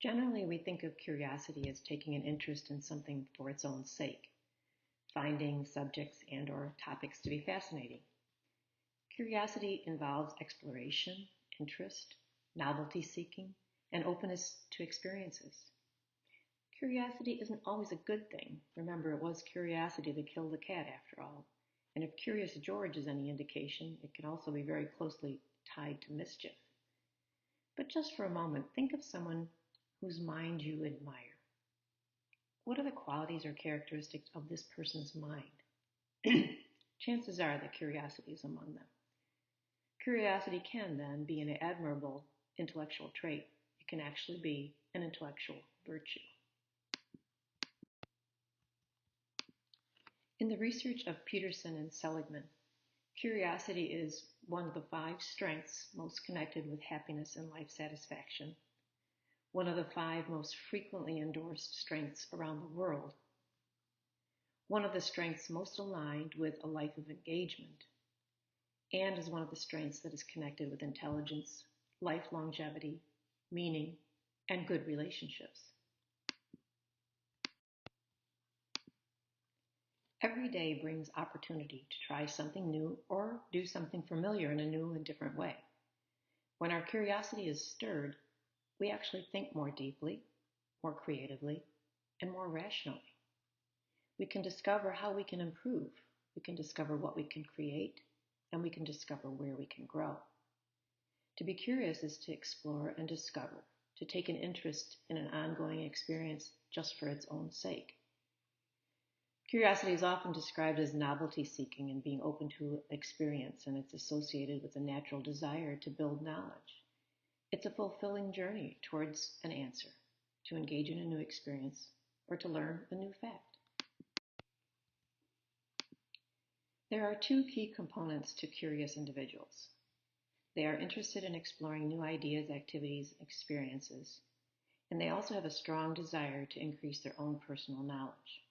Generally, we think of curiosity as taking an interest in something for its own sake, finding subjects and/or topics to be fascinating. Curiosity involves exploration, interest, novelty seeking, and openness to experiences. Curiosity isn't always a good thing. Remember, it was curiosity that killed the cat after all. And if Curious George is any indication, it can also be very closely tied to mischief. But just for a moment, think of someone whose mind you admire. What are the qualities or characteristics of this person's mind? Chances are that curiosity is among them. Curiosity can then be an admirable intellectual trait. It can actually be an intellectual virtue. In the research of Peterson and Seligman, curiosity is one of the 5 strengths most connected with happiness and life satisfaction, one of the 5 most frequently endorsed strengths around the world, one of the strengths most aligned with a life of engagement, and is one of the strengths that is connected with intelligence, life longevity, meaning, and good relationships. Every day brings opportunity to try something new or do something familiar in a new and different way. When our curiosity is stirred, we actually think more deeply, more creatively, and more rationally. We can discover how we can improve, we can discover what we can create, and we can discover where we can grow. To be curious is to explore and discover, to take an interest in an ongoing experience just for its own sake. Curiosity is often described as novelty seeking and being open to experience, and it's associated with a natural desire to build knowledge. It's a fulfilling journey towards an answer, to engage in a new experience, or to learn a new fact. There are 2 key components to curious individuals. They are interested in exploring new ideas, activities, experiences, and they also have a strong desire to increase their own personal knowledge.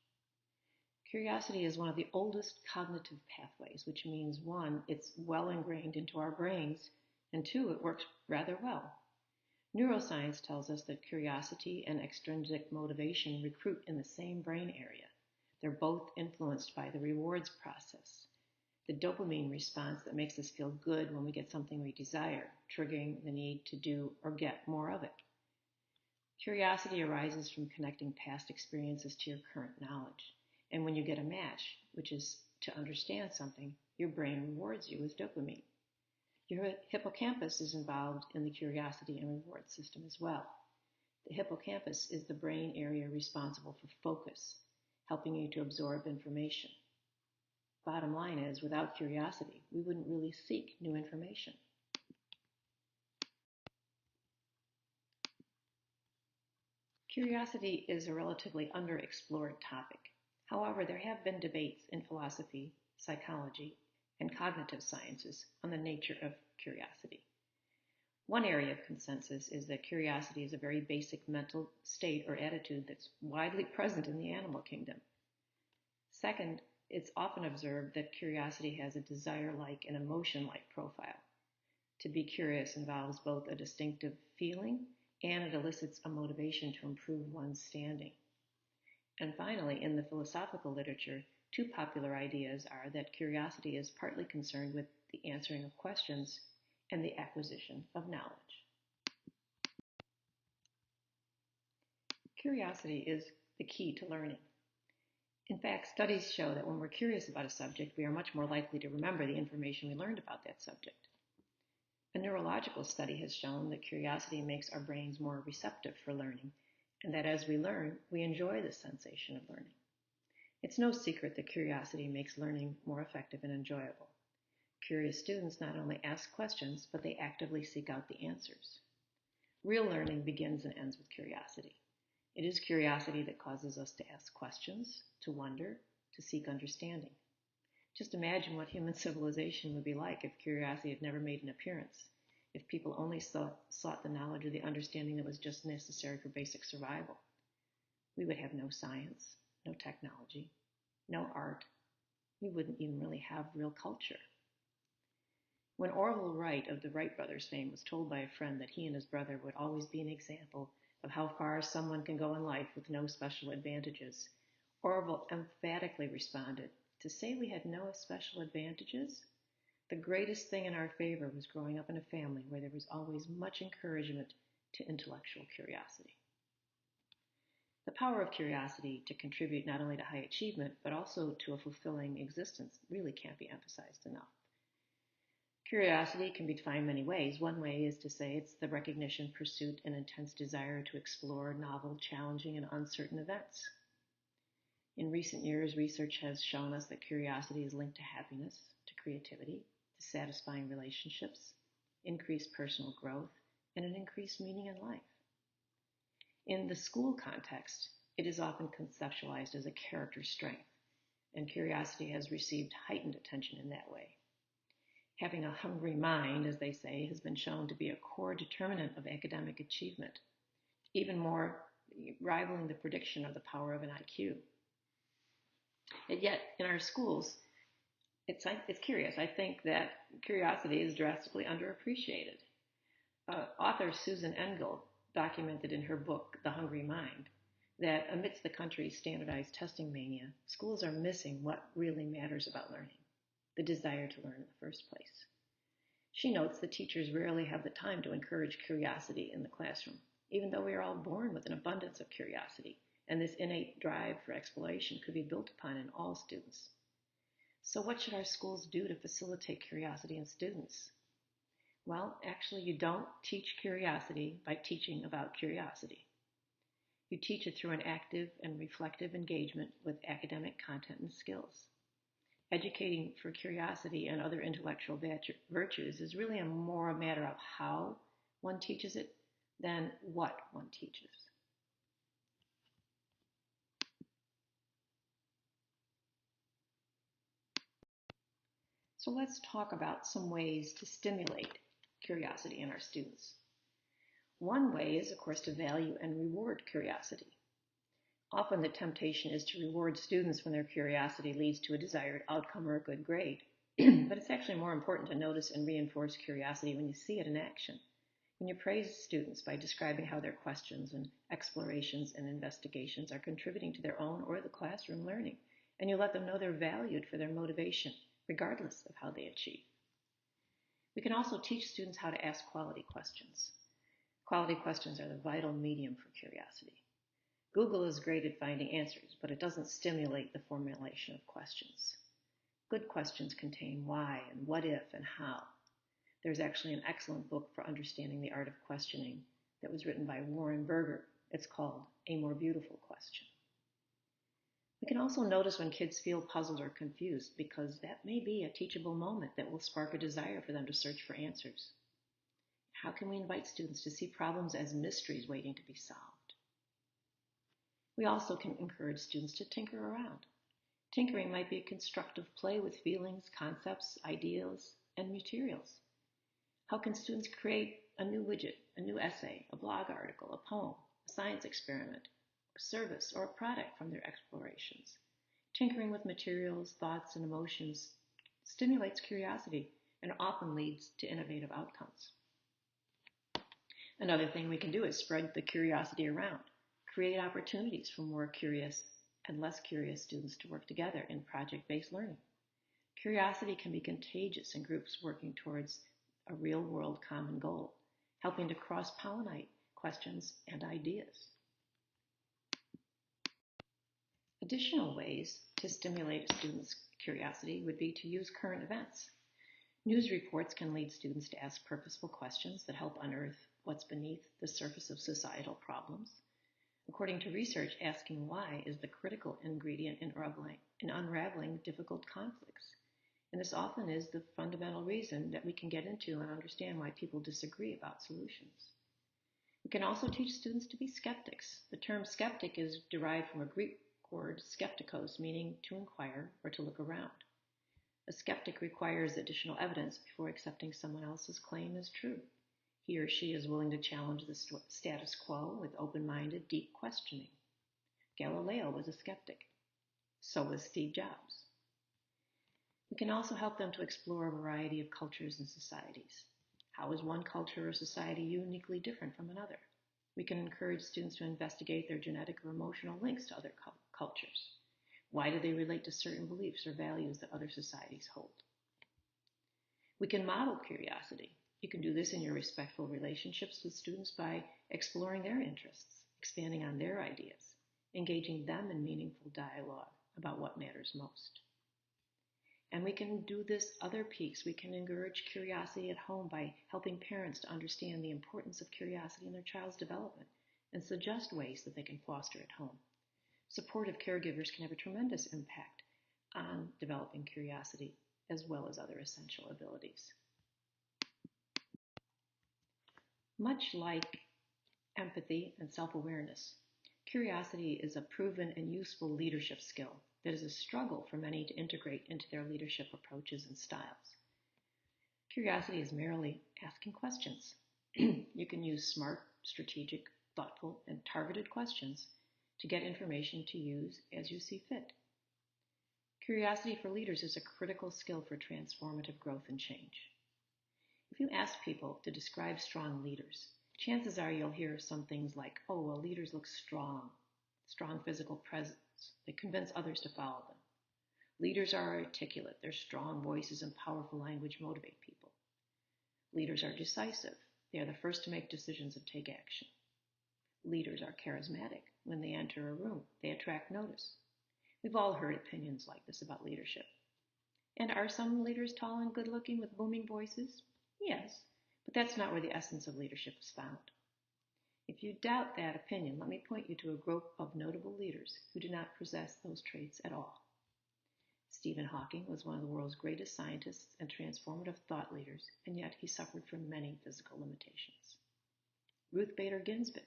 Curiosity is one of the oldest cognitive pathways, which means 1, it's well ingrained into our brains, and 2, it works rather well. Neuroscience tells us that curiosity and extrinsic motivation recruit in the same brain area. They're both influenced by the rewards process, the dopamine response that makes us feel good when we get something we desire, triggering the need to do or get more of it. Curiosity arises from connecting past experiences to your current knowledge. And when you get a match, which is to understand something, your brain rewards you with dopamine. Your hippocampus is involved in the curiosity and reward system as well. The hippocampus is the brain area responsible for focus, helping you to absorb information. Bottom line is, without curiosity, we wouldn't really seek new information. Curiosity is a relatively underexplored topic. However, there have been debates in philosophy, psychology, and cognitive sciences on the nature of curiosity. One area of consensus is that curiosity is a very basic mental state or attitude that's widely present in the animal kingdom. Second, it's often observed that curiosity has a desire-like and emotion-like profile. To be curious involves both a distinctive feeling and it elicits a motivation to improve one's standing. And finally, in the philosophical literature, 2 popular ideas are that curiosity is partly concerned with the answering of questions and the acquisition of knowledge. Curiosity is the key to learning. In fact, studies show that when we're curious about a subject, we are much more likely to remember the information we learned about that subject. A neurological study has shown that curiosity makes our brains more receptive for learning, and that as we learn, we enjoy the sensation of learning. It's no secret that curiosity makes learning more effective and enjoyable. Curious students not only ask questions, but they actively seek out the answers. Real learning begins and ends with curiosity. It is curiosity that causes us to ask questions, to wonder, to seek understanding. Just imagine what human civilization would be like if curiosity had never made an appearance, if people only sought the knowledge or the understanding that was just necessary for basic survival. We would have no science, no technology, no art. We wouldn't even really have real culture. When Orville Wright of the Wright brothers fame was told by a friend that he and his brother would always be an example of how far someone can go in life with no special advantages. Orville emphatically responded, "To say we had no special advantages? The greatest thing in our favor was growing up in a family where there was always much encouragement to intellectual curiosity." The power of curiosity to contribute not only to high achievement, but also to a fulfilling existence really can't be emphasized enough. Curiosity can be defined many ways. One way is to say it's the recognition, pursuit, and intense desire to explore novel, challenging, and uncertain events. In recent years, research has shown us that curiosity is linked to happiness, to creativity, to satisfying relationships, increased personal growth, and an increased meaning in life. In the school context, it is often conceptualized as a character strength, and curiosity has received heightened attention in that way. Having a hungry mind, as they say, has been shown to be a core determinant of academic achievement, even more rivaling the prediction of the power of an IQ. And yet, in our schools, it's curious. I think that curiosity is drastically underappreciated. Author Susan Engel documented in her book, The Hungry Mind, that amidst the country's standardized testing mania, schools are missing what really matters about learning, the desire to learn in the first place. She notes that teachers rarely have the time to encourage curiosity in the classroom, even though we are all born with an abundance of curiosity, and this innate drive for exploration could be built upon in all students. So what should our schools do to facilitate curiosity in students? Well, actually, you don't teach curiosity by teaching about curiosity. You teach it through an active and reflective engagement with academic content and skills. Educating for curiosity and other intellectual virtues is really more a matter of how one teaches it than what one teaches. So let's talk about some ways to stimulate curiosity in our students. One way is, of course, to value and reward curiosity. Often the temptation is to reward students when their curiosity leads to a desired outcome or a good grade. But it's actually more important to notice and reinforce curiosity when you see it in action. When you praise students by describing how their questions and explorations and investigations are contributing to their own or the classroom learning, and you let them know they're valued for their motivation, regardless of how they achieve. We can also teach students how to ask quality questions. Quality questions are the vital medium for curiosity. Google is great at finding answers, but it doesn't stimulate the formulation of questions. Good questions contain why and what if and how. There's actually an excellent book for understanding the art of questioning that was written by Warren Berger. It's called A More Beautiful Question. We can also notice when kids feel puzzled or confused, because that may be a teachable moment that will spark a desire for them to search for answers. How can we invite students to see problems as mysteries waiting to be solved? We also can encourage students to tinker around. Tinkering might be a constructive play with feelings, concepts, ideas, and materials. How can students create a new widget, a new essay, a blog article, a poem, a science experiment, a service, or a product from their explorations? Tinkering with materials, thoughts, and emotions stimulates curiosity and often leads to innovative outcomes. Another thing we can do is spread the curiosity around. Create opportunities for more curious and less curious students to work together in project-based learning. Curiosity can be contagious in groups working towards a real-world common goal, helping to cross-pollinate questions and ideas. Additional ways to stimulate a student's curiosity would be to use current events. News reports can lead students to ask purposeful questions that help unearth what's beneath the surface of societal problems. According to research, asking why is the critical ingredient in unraveling difficult conflicts. And this often is the fundamental reason that we can get into and understand why people disagree about solutions. We can also teach students to be skeptics. The term skeptic is derived from a Greek word, skeptikos, meaning to inquire or to look around. A skeptic requires additional evidence before accepting someone else's claim as true. He or she is willing to challenge the status quo with open-minded, deep questioning. Galileo was a skeptic. So was Steve Jobs. We can also help them to explore a variety of cultures and societies. How is one culture or society uniquely different from another? We can encourage students to investigate their genetic or emotional links to other cultures. Why do they relate to certain beliefs or values that other societies hold? We can model curiosity. You can do this in your respectful relationships with students by exploring their interests, expanding on their ideas, engaging them in meaningful dialogue about what matters most. And we can do this other piece. We can encourage curiosity at home by helping parents to understand the importance of curiosity in their child's development and suggest ways that they can foster at home. Supportive caregivers can have a tremendous impact on developing curiosity as well as other essential abilities. Much like empathy and self-awareness, curiosity is a proven and useful leadership skill that is a struggle for many to integrate into their leadership approaches and styles. Curiosity is merely asking questions. You can use smart, strategic, thoughtful, and targeted questions to get information to use as you see fit. Curiosity for leaders is a critical skill for transformative growth and change. If you ask people to describe strong leaders, chances are you'll hear some things like, oh, well, leaders look strong physical presence. They convince others to follow them. Leaders are articulate. Their strong voices and powerful language motivate people. Leaders are decisive. They are the first to make decisions and take action. Leaders are charismatic. When they enter a room, they attract notice. We've all heard opinions like this about leadership. And are some leaders tall and good-looking with booming voices? Yes, but that's not where the essence of leadership is found. If you doubt that opinion, let me point you to a group of notable leaders who do not possess those traits at all. Stephen Hawking was one of the world's greatest scientists and transformative thought leaders, and yet he suffered from many physical limitations. Ruth Bader Ginsburg,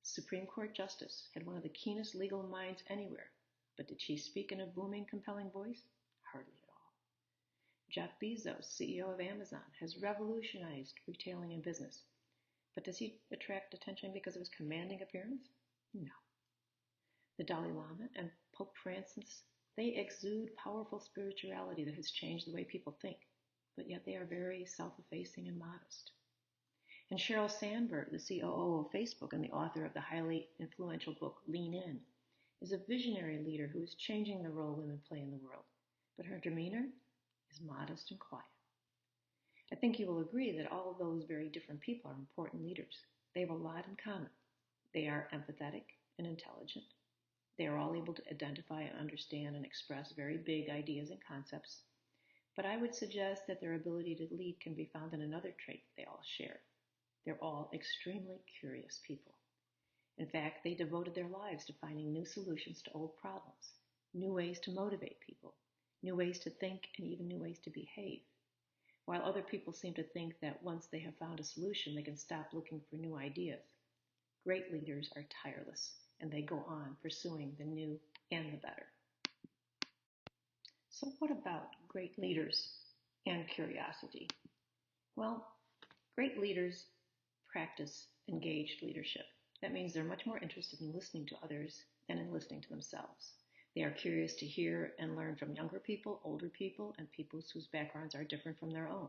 Supreme Court Justice, had one of the keenest legal minds anywhere, but did she speak in a booming, compelling voice? Hardly at all. Jeff Bezos, CEO of Amazon, has revolutionized retailing and business. But does he attract attention because of his commanding appearance? No. The Dalai Lama and Pope Francis, they exude powerful spirituality that has changed the way people think, but yet they are very self-effacing and modest. And Sheryl Sandberg, the COO of Facebook and the author of the highly influential book Lean In, is a visionary leader who is changing the role women play in the world, but her demeanor is modest and quiet. I think you will agree that all of those very different people are important leaders. They have a lot in common. They are empathetic and intelligent. They are all able to identify, understand, and express very big ideas and concepts. But I would suggest that their ability to lead can be found in another trait they all share. They're all extremely curious people. In fact, they devoted their lives to finding new solutions to old problems, new ways to motivate people, new ways to think, and even new ways to behave. While other people seem to think that once they have found a solution, they can stop looking for new ideas. Great leaders are tireless, and they go on pursuing the new and the better. So what about great leaders and curiosity? Well, great leaders practice engaged leadership. That means they're much more interested in listening to others than in listening to themselves. They are curious to hear and learn from younger people, older people, and people whose backgrounds are different from their own.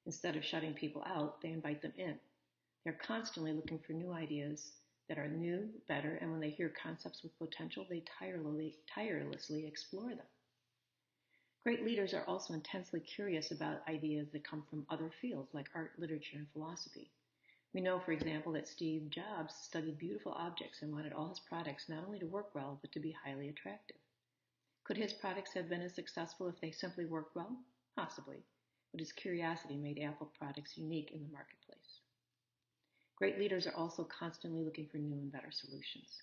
Instead of shutting people out, they invite them in. They're constantly looking for new ideas that are new, better, and when they hear concepts with potential, they tirelessly explore them. Great leaders are also intensely curious about ideas that come from other fields like art, literature, and philosophy. We know, for example, that Steve Jobs studied beautiful objects and wanted all his products not only to work well, but to be highly attractive. Could his products have been as successful if they simply worked well? Possibly, but his curiosity made Apple products unique in the marketplace. Great leaders are also constantly looking for new and better solutions.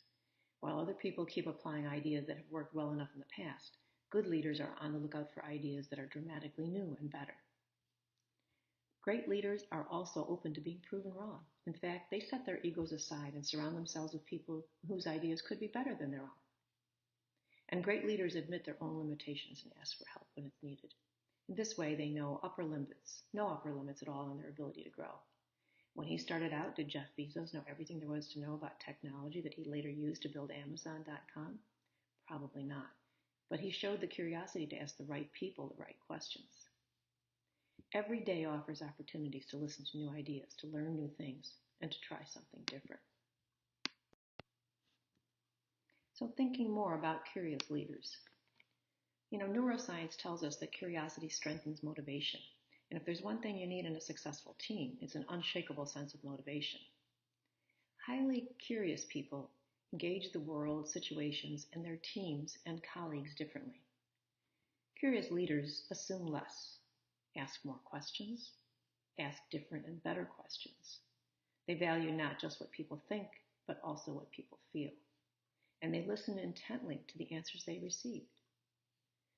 While other people keep applying ideas that have worked well enough in the past, good leaders are on the lookout for ideas that are dramatically new and better. Great leaders are also open to being proven wrong. In fact, they set their egos aside and surround themselves with people whose ideas could be better than their own. And great leaders admit their own limitations and ask for help when it's needed. In this way, they know no upper limits at all on their ability to grow. When he started out, did Jeff Bezos know everything there was to know about technology that he later used to build Amazon.com? Probably not. But he showed the curiosity to ask the right people the right questions. Every day offers opportunities to listen to new ideas, to learn new things, and to try something different. So thinking more about curious leaders. Neuroscience tells us that curiosity strengthens motivation. And if there's one thing you need in a successful team, it's an unshakable sense of motivation. Highly curious people engage the world, situations, and their teams and colleagues differently. Curious leaders assume less, ask more questions, ask different and better questions. They value not just what people think, but also what people feel. And they listen intently to the answers they receive.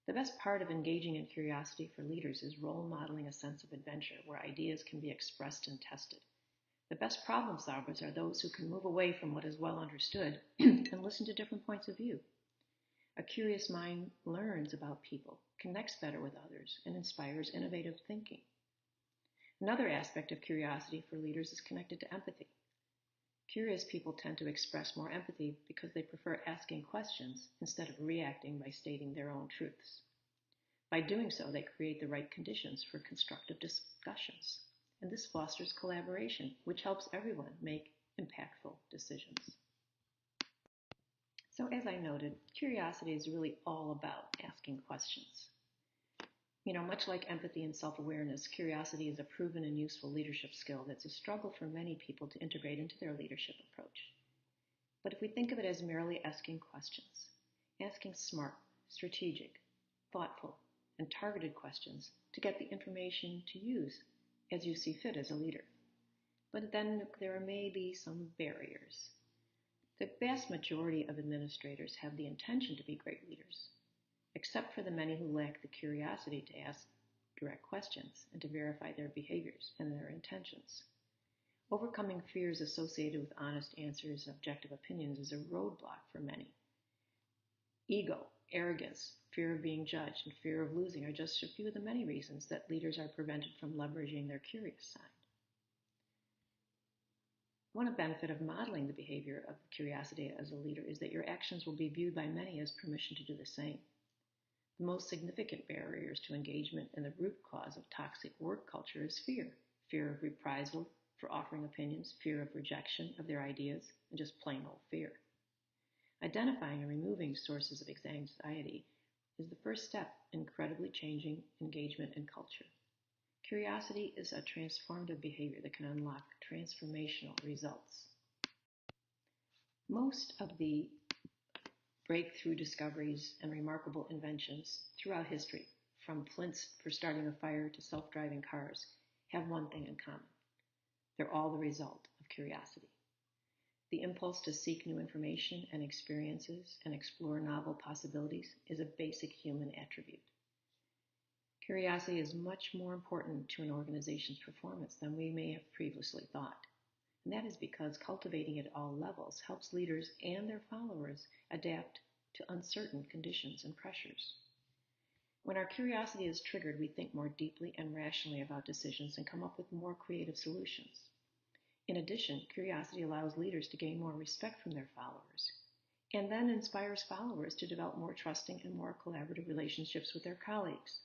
The best part of engaging in curiosity for leaders is role modeling a sense of adventure where ideas can be expressed and tested. The best problem solvers are those who can move away from what is well understood and listen to different points of view. A curious mind learns about people, connects better with others, and inspires innovative thinking. Another aspect of curiosity for leaders is connected to empathy. Curious people tend to express more empathy because they prefer asking questions instead of reacting by stating their own truths. By doing so, they create the right conditions for constructive discussions. And this fosters collaboration, which helps everyone make impactful decisions. So as I noted, curiosity is really all about asking questions. Much like empathy and self-awareness, curiosity is a proven and useful leadership skill that's a struggle for many people to integrate into their leadership approach. But if we think of it as merely asking questions, asking smart, strategic, thoughtful, and targeted questions to get the information to use as you see fit as a leader. But then there may be some barriers. The vast majority of administrators have the intention to be great leaders, except for the many who lack the curiosity to ask direct questions and to verify their behaviors and their intentions. Overcoming fears associated with honest answers and objective opinions is a roadblock for many. Ego, arrogance, fear of being judged, and fear of losing are just a few of the many reasons that leaders are prevented from leveraging their curious side. One benefit of modeling the behavior of curiosity as a leader is that your actions will be viewed by many as permission to do the same. The most significant barriers to engagement and the root cause of toxic work culture is fear. Fear of reprisal for offering opinions, fear of rejection of their ideas, and just plain old fear. Identifying and removing sources of anxiety is the first step in incredibly changing engagement and culture. Curiosity is a transformative behavior that can unlock transformational results. Most of the breakthrough discoveries and remarkable inventions throughout history, from flints for starting a fire to self-driving cars, have one thing in common. They're all the result of curiosity. The impulse to seek new information and experiences and explore novel possibilities is a basic human attribute. Curiosity is much more important to an organization's performance than we may have previously thought. And that is because cultivating it at all levels helps leaders and their followers adapt to uncertain conditions and pressures. When our curiosity is triggered, we think more deeply and rationally about decisions and come up with more creative solutions. In addition, curiosity allows leaders to gain more respect from their followers, and then inspires followers to develop more trusting and more collaborative relationships with their colleagues.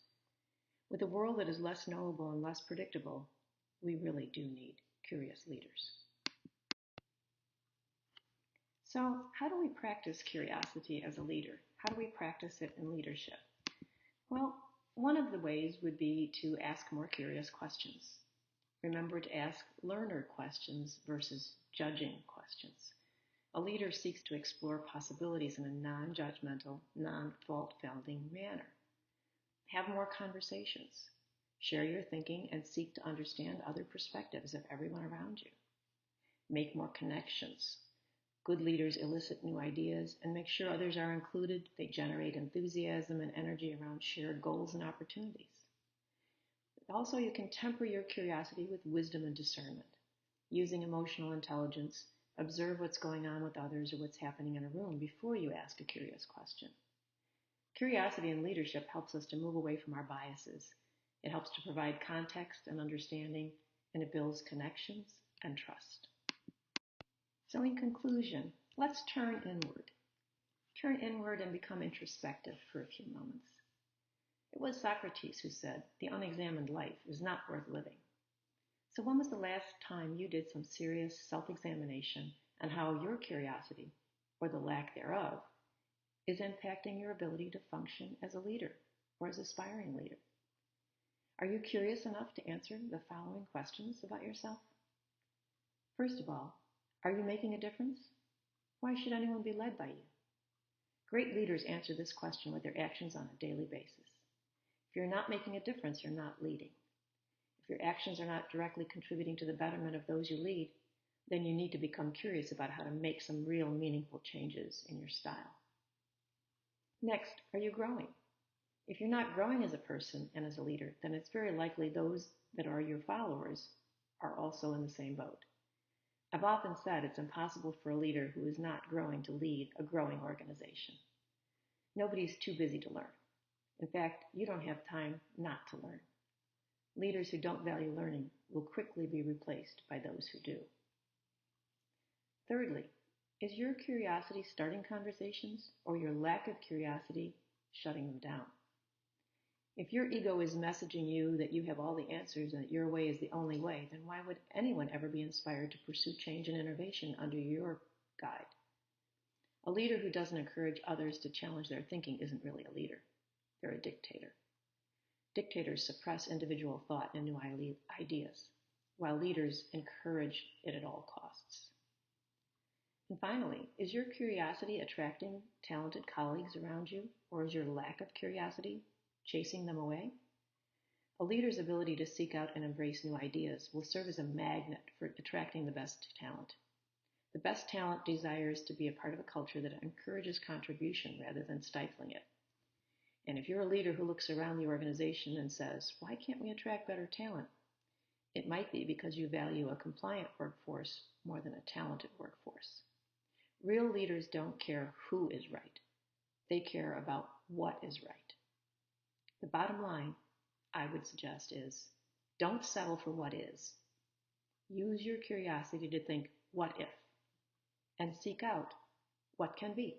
With a world that is less knowable and less predictable, we really do need curious leaders. So, how do we practice curiosity as a leader? How do we practice it in leadership? Well, one of the ways would be to ask more curious questions. Remember to ask learner questions versus judging questions. A leader seeks to explore possibilities in a non-judgmental, non-fault-finding manner. Have more conversations. Share your thinking and seek to understand other perspectives of everyone around you. Make more connections. Good leaders elicit new ideas and make sure others are included. They generate enthusiasm and energy around shared goals and opportunities. Also, you can temper your curiosity with wisdom and discernment. Using emotional intelligence, observe what's going on with others or what's happening in a room before you ask a curious question. Curiosity in leadership helps us to move away from our biases. It helps to provide context and understanding, and it builds connections and trust. So in conclusion, let's turn inward. Turn inward and become introspective for a few moments. It was Socrates who said, "The unexamined life is not worth living." So when was the last time you did some serious self-examination on how your curiosity, or the lack thereof, is impacting your ability to function as a leader or as an aspiring leader? Are you curious enough to answer the following questions about yourself? First of all, are you making a difference? Why should anyone be led by you? Great leaders answer this question with their actions on a daily basis. If you're not making a difference, you're not leading. If your actions are not directly contributing to the betterment of those you lead, then you need to become curious about how to make some real meaningful changes in your style. Next, are you growing? If you're not growing as a person and as a leader, then it's very likely those that are your followers are also in the same boat. I've often said it's impossible for a leader who is not growing to lead a growing organization. Nobody's too busy to learn. In fact, you don't have time not to learn. Leaders who don't value learning will quickly be replaced by those who do. Thirdly, is your curiosity starting conversations or your lack of curiosity shutting them down? If your ego is messaging you that you have all the answers and that your way is the only way, then why would anyone ever be inspired to pursue change and innovation under your guide? A leader who doesn't encourage others to challenge their thinking isn't really a leader. They're a dictator. Dictators suppress individual thought and new ideas, while leaders encourage it at all costs. And finally, is your curiosity attracting talented colleagues around you, or is your lack of curiosity chasing them away? A leader's ability to seek out and embrace new ideas will serve as a magnet for attracting the best talent. The best talent desires to be a part of a culture that encourages contribution rather than stifling it. And if you're a leader who looks around the organization and says, why can't we attract better talent? It might be because you value a compliant workforce more than a talented workforce. Real leaders don't care who is right. They care about what is right. The bottom line, I would suggest, is don't settle for what is. Use your curiosity to think, what if? And seek out what can be.